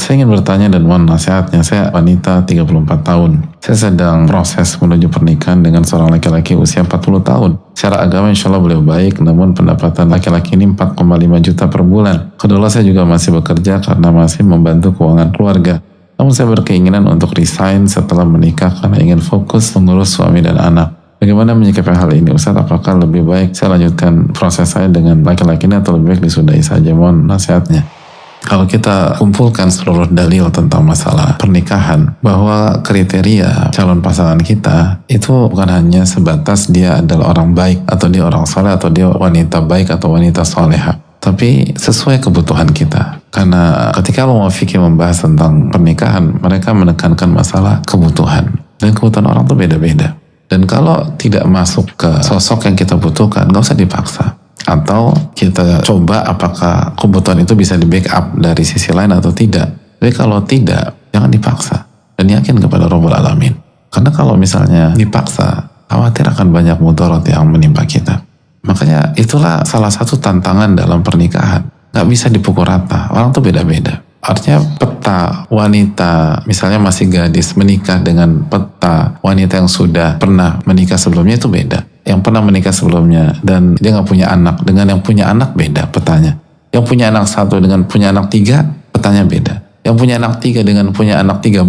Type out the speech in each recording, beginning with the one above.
Saya ingin bertanya dan mohon nasihatnya. Saya wanita 34 tahun. Saya sedang proses menuju pernikahan dengan seorang laki-laki usia 40 tahun. Secara agama insya Allah beliau baik, namun pendapatan laki-laki ini 4,5 juta per bulan. Kedua saya juga masih bekerja karena masih membantu keuangan keluarga. Namun saya berkeinginan untuk resign setelah menikah karena ingin fokus mengurus suami dan anak. Bagaimana menyikapi hal ini Ustaz? Apakah lebih baik saya lanjutkan proses saya dengan laki-laki ini atau lebih baik disudahi saja? Mohon nasihatnya. Kalau kita kumpulkan seluruh dalil tentang masalah pernikahan, bahwa kriteria calon pasangan kita itu bukan hanya sebatas dia adalah orang baik, atau dia orang soleh, atau dia wanita baik atau wanita soleha, tapi sesuai kebutuhan kita. Karena ketika Allah fikir membahas tentang pernikahan, mereka menekankan masalah kebutuhan, dan kebutuhan orang itu beda-beda. Dan kalau tidak masuk ke sosok yang kita butuhkan, gak usah dipaksa. Atau kita coba apakah kebutuhan itu bisa di backup dari sisi lain atau tidak. Tapi kalau tidak, jangan dipaksa. Dan yakin kepada Rabbul Alamin. Karena kalau misalnya dipaksa, khawatir akan banyak mudarat yang menimpa kita. Makanya itulah salah satu tantangan dalam pernikahan. Gak bisa dipukul rata. Orang tuh beda-beda. Artinya peta wanita misalnya masih gadis menikah dengan peta wanita yang sudah pernah menikah sebelumnya itu beda. Yang pernah menikah sebelumnya dan dia gak punya anak dengan yang punya anak beda petanya. Yang punya anak 1 dengan punya anak 3 petanya beda. Yang punya anak 3 dengan punya anak 13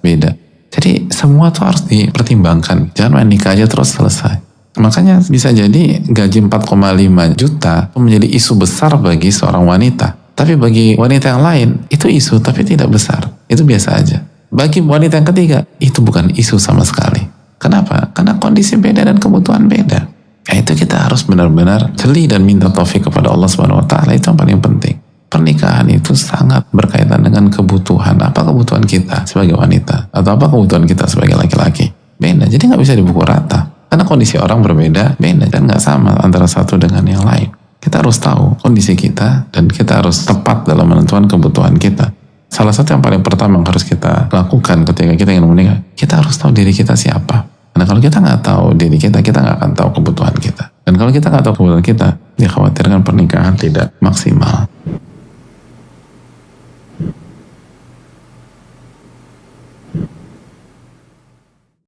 beda. Jadi semua tuh harus dipertimbangkan. Jangan main nikah aja terus selesai. Makanya bisa jadi gaji 4,5 juta menjadi isu besar bagi seorang wanita. Tapi bagi wanita yang lain itu isu tapi tidak besar. Itu biasa aja. Bagi wanita yang ketiga itu bukan isu sama sekali. Kenapa? Karena kondisi beda dan kebutuhan beda. Nah, itu kita harus benar-benar jeli dan minta taufik kepada Allah Subhanahu wa taala. Itu yang paling penting. Pernikahan itu sangat berkaitan dengan kebutuhan. Apa kebutuhan kita sebagai wanita? Atau apa kebutuhan kita sebagai laki-laki? Beda. Jadi nggak bisa dipukul rata. Karena kondisi orang berbeda, beda. Dan nggak sama antara satu dengan yang lain. Kita harus tahu kondisi kita dan kita harus tepat dalam menentukan kebutuhan kita. Salah satu yang paling pertama yang harus kita lakukan ketika kita ingin menikah, kita harus tahu diri kita siapa. Karena kalau kita nggak tahu diri kita nggak akan tahu kebutuhan kita. Dan kalau kita nggak tahu kebutuhan kita, dikhawatirkan pernikahan tidak maksimal.